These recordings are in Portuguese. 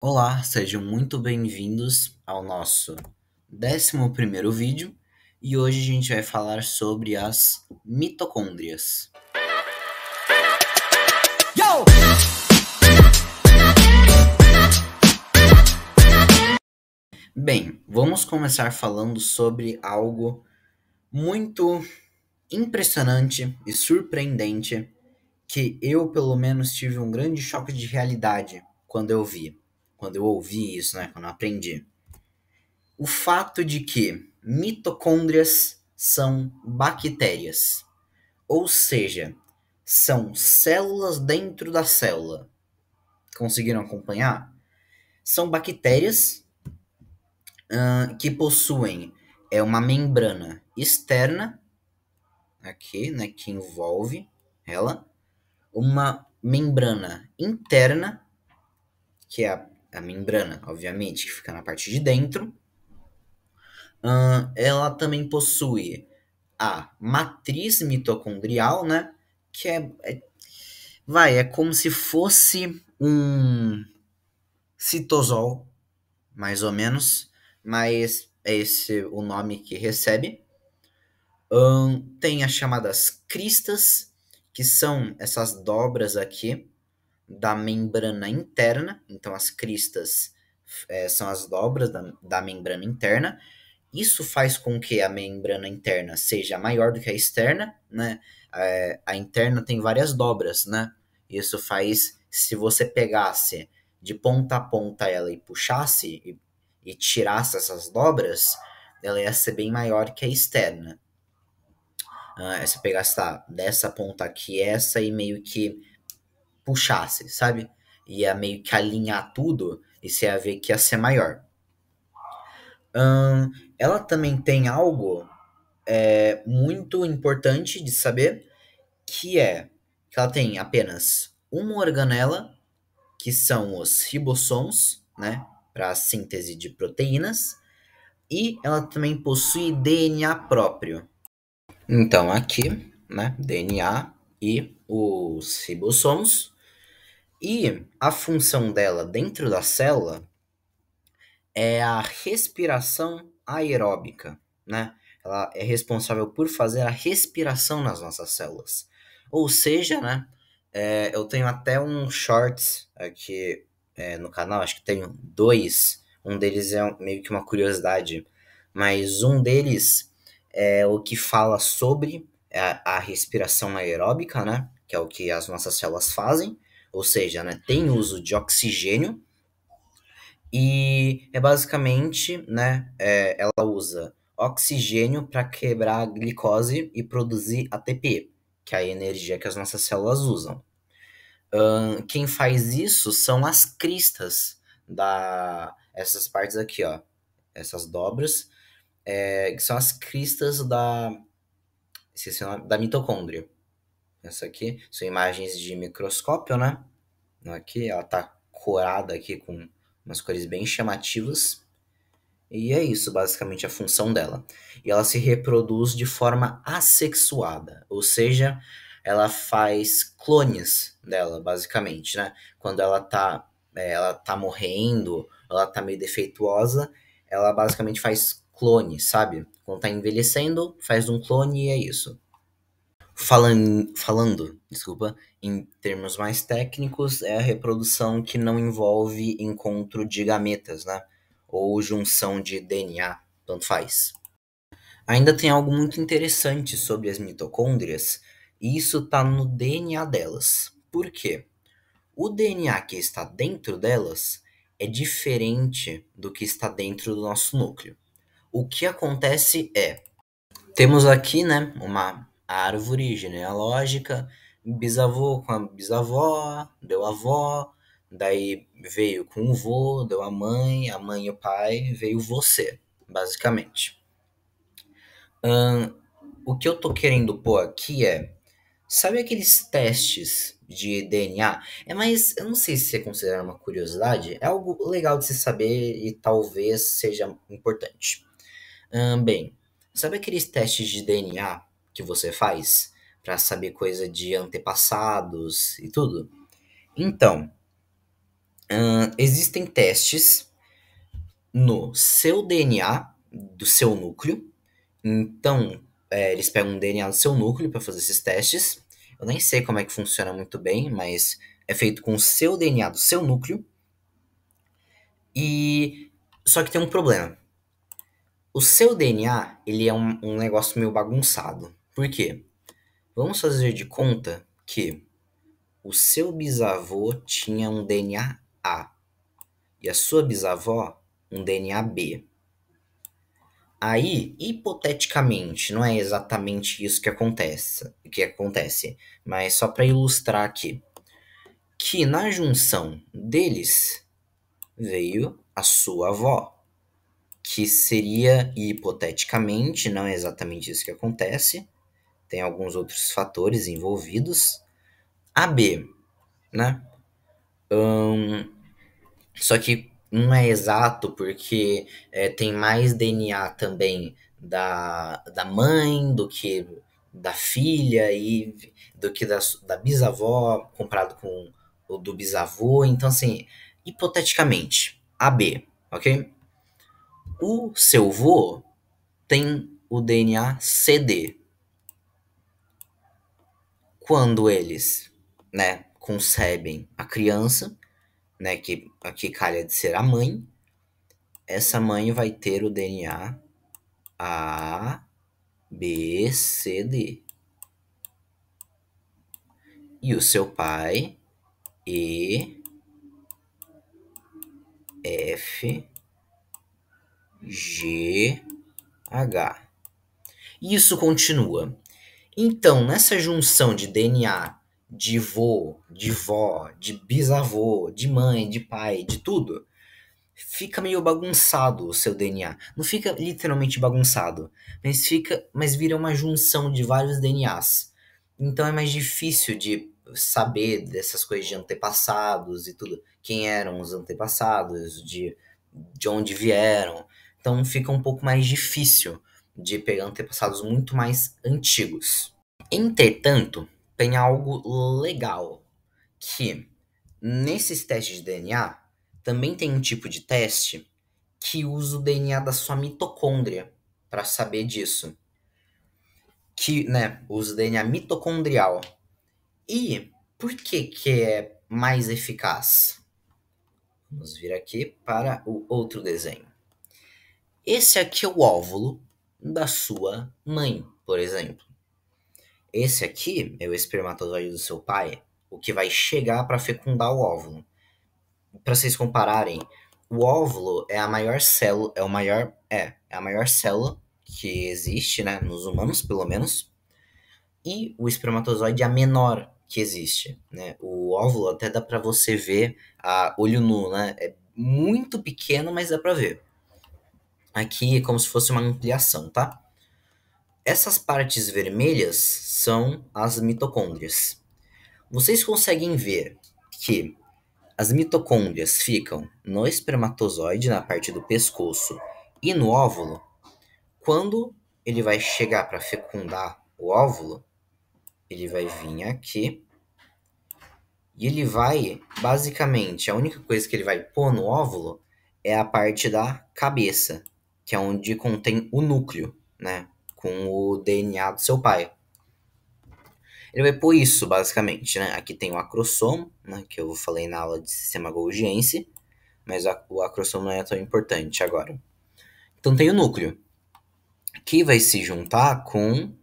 Olá, sejam muito bem-vindos ao nosso 11º vídeo e hoje a gente vai falar sobre as mitocôndrias. Yo! Bem, vamos começar falando sobre algo muito impressionante e surpreendente que eu, pelo menos, tive um grande choque de realidade quando eu ouvi isso, né, quando eu aprendi. O fato de que mitocôndrias são bactérias, ou seja, são células dentro da célula. Conseguiram acompanhar? São bactérias que possuem uma membrana externa aqui, né, que envolve ela, uma membrana interna, que é a membrana, obviamente, que fica na parte de dentro. Ela também possui a matriz mitocondrial, né? Que é como se fosse um citosol, mais ou menos, mas é esse o nome que recebe. Tem as chamadas cristas, que são essas dobras aqui da membrana interna. Então, as cristas são as dobras da membrana interna. Isso faz com que a membrana interna seja maior do que a externa, né? A interna tem várias dobras, né? Isso faz, se você pegasse de ponta a ponta ela e puxasse e tirasse essas dobras, ela ia ser bem maior que a externa. Se pegasse dessa ponta aqui, essa e meio que puxasse, sabe? Ia meio que alinhar tudo e você ia ver que ia ser maior. Ela também tem algo muito importante de saber, que é que ela tem apenas uma organela, que são os ribossomos, né, para a síntese de proteínas, e ela também possui DNA próprio. Então aqui, né, DNA e os ribossomos, e a função dela dentro da célula é a respiração aeróbica, né? Ela é responsável por fazer a respiração nas nossas células. Ou seja, né? Eu tenho até um shorts aqui no canal, acho que tenho dois. Um deles é meio que uma curiosidade, mas um deles é o que fala sobre a respiração aeróbica, né? Que é o que as nossas células fazem. Ou seja, né, tem uso de oxigênio e é basicamente, né, ela usa oxigênio para quebrar a glicose e produzir ATP, que é a energia que as nossas células usam. Quem faz isso são as cristas essas partes aqui, ó, essas dobras, que são as cristas esqueci o nome, da mitocôndria. Essa aqui são imagens de microscópio, né? Aqui ela tá corada aqui com umas cores bem chamativas. E é isso, basicamente, a função dela. E ela se reproduz de forma assexuada, ou seja, ela faz clones dela, basicamente, né? Quando ela tá morrendo, ela tá meio defeituosa, ela basicamente faz clone, sabe? Quando tá envelhecendo, faz um clone e é isso. Falando, desculpa, em termos mais técnicos, é a reprodução que não envolve encontro de gametas, né? Ou junção de DNA, tanto faz. Ainda tem algo muito interessante sobre as mitocôndrias, e isso está no DNA delas. Por quê? O DNA que está dentro delas é diferente do que está dentro do nosso núcleo. O que acontece temos aqui, né, uma árvore genealógica, bisavô com a bisavó, deu avó, daí veio com o vô, deu a mãe e o pai, veio você, basicamente. O que eu tô querendo pôr aqui sabe aqueles testes de DNA? Mas eu não sei se você considera uma curiosidade, é algo legal de se saber e talvez seja importante. Bem, sabe aqueles testes de DNA que você faz para saber coisa de antepassados e tudo? Então, Existem testes no seu DNA, do seu núcleo. Então, eles pegam um DNA do seu núcleo para fazer esses testes. Eu nem sei como é que funciona muito bem, mas é feito com o seu DNA do seu núcleo. E só que tem um problema. O seu DNA, ele é um negócio meio bagunçado. Por quê? Vamos fazer de conta que o seu bisavô tinha um DNA A e a sua bisavó um DNA B. Aí, hipoteticamente, não é exatamente isso que acontece, mas só para ilustrar aqui, que na junção deles veio a sua avó, que seria hipoteticamente, não é exatamente isso que acontece, tem alguns outros fatores envolvidos, a B, né? Só que não é exato porque tem mais DNA também da mãe do que da filha e do que da bisavó comparado com o do bisavô. Então, assim, hipoteticamente, a B, ok? O seu vô tem o DNA CD. Quando eles, né, concebem a criança, né, que aqui calha de ser a mãe, essa mãe vai ter o DNA A, B, C, D. E o seu pai, E, F, G, H. Isso continua. Então, nessa junção de DNA de vô, de vó, de bisavô, de mãe, de pai, de tudo, fica meio bagunçado o seu DNA. Não fica literalmente bagunçado, mas vira uma junção de vários DNAs. Então é mais difícil de saber dessas coisas de antepassados e tudo, quem eram os antepassados, de onde vieram. Então fica um pouco mais difícil de pegar antepassados muito mais antigos. Entretanto, tem algo legal que nesses testes de DNA também tem um tipo de teste que usa o DNA da sua mitocôndria para saber disso. Que, né, usa o DNA mitocondrial. E por que que é mais eficaz? Vamos vir aqui para o outro desenho. Esse aqui é o óvulo da sua mãe, por exemplo. Esse aqui é o espermatozoide do seu pai, o que vai chegar para fecundar o óvulo. Para vocês compararem, o óvulo é a maior célula, é a maior célula que existe, né, nos humanos, pelo menos. E o espermatozoide é a menor que existe, né? O óvulo até dá para você ver a olho nu, né? É muito pequeno, mas dá para ver. Aqui é como se fosse uma ampliação, tá? Essas partes vermelhas são as mitocôndrias. Vocês conseguem ver que as mitocôndrias ficam no espermatozoide, na parte do pescoço, e no óvulo. Quando ele vai chegar para fecundar o óvulo, ele vai vir aqui e ele vai, basicamente, a única coisa que ele vai pôr no óvulo é a parte da cabeça, que é onde contém o núcleo, né, com o DNA do seu pai. Ele vai pôr isso, basicamente, né? Aqui tem o acrossomo, né, que eu falei na aula de sistema Golgiense, mas o acrossomo não é tão importante agora. Então tem o núcleo, que vai se juntar com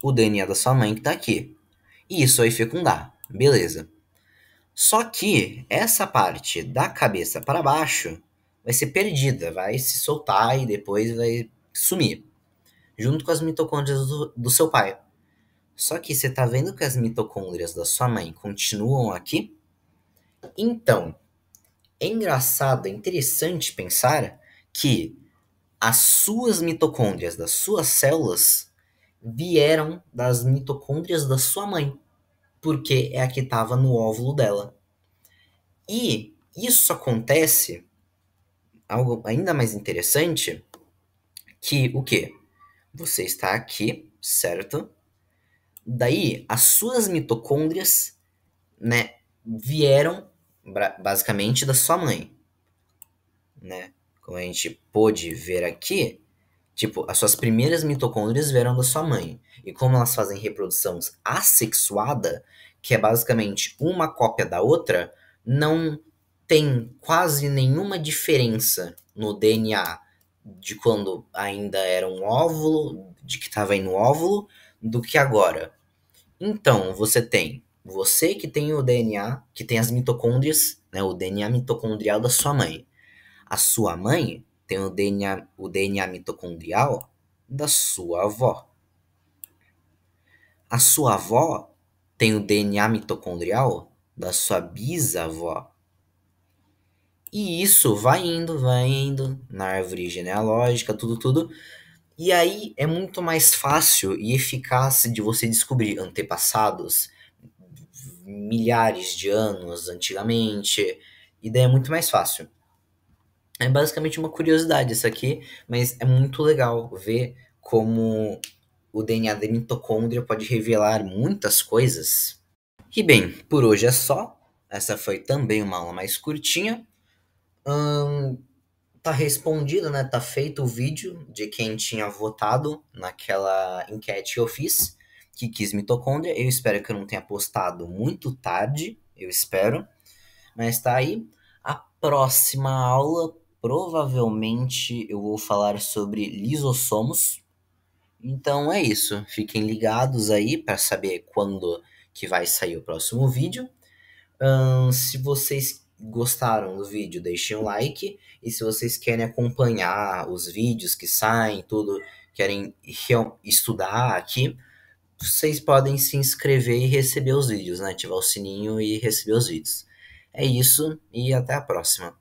o DNA da sua mãe que tá aqui. E isso vai fecundar, beleza. Só que essa parte da cabeça para baixo vai ser perdida, vai se soltar e depois vai sumir, junto com as mitocôndrias do seu pai. Só que você tá vendo que as mitocôndrias da sua mãe continuam aqui? Então, é engraçado, é interessante pensar que as suas mitocôndrias das suas células vieram das mitocôndrias da sua mãe, porque é a que estava no óvulo dela. E isso acontece, algo ainda mais interessante, que o quê? Você está aqui, certo? Daí, as suas mitocôndrias, né, vieram basicamente da sua mãe, né? Como a gente pôde ver aqui, tipo, as suas primeiras mitocôndrias vieram da sua mãe. E como elas fazem reprodução assexuada, que é basicamente uma cópia da outra, não tem quase nenhuma diferença no DNA de quando ainda era um óvulo, de que estava aí no óvulo, do que agora. Então, você que tem o DNA, que tem as mitocôndrias, né, o DNA mitocondrial da sua mãe. A sua mãe tem o DNA mitocondrial da sua avó. A sua avó tem o DNA mitocondrial da sua bisavó. E isso vai indo na árvore genealógica, tudo, tudo. E aí é muito mais fácil e eficaz de você descobrir antepassados milhares de anos antigamente. E daí é muito mais fácil. É basicamente uma curiosidade isso aqui, mas é muito legal ver como o DNA da mitocôndria pode revelar muitas coisas. E bem, por hoje é só. Essa foi também uma aula mais curtinha. Tá respondido, né? Tá feito o vídeo de quem tinha votado naquela enquete que eu fiz, que quis mitocôndria. Eu espero que eu não tenha postado muito tarde, eu espero. Mas tá aí. A próxima aula, provavelmente eu vou falar sobre lisossomos. Então é isso. Fiquem ligados aí para saber quando que vai sair o próximo vídeo. Se vocês gostaram do vídeo, deixem um like. E se vocês querem acompanhar os vídeos que saem, tudo, querem estudar aqui, vocês podem se inscrever e receber os vídeos, né? Ativar o sininho e receber os vídeos. É isso e até a próxima.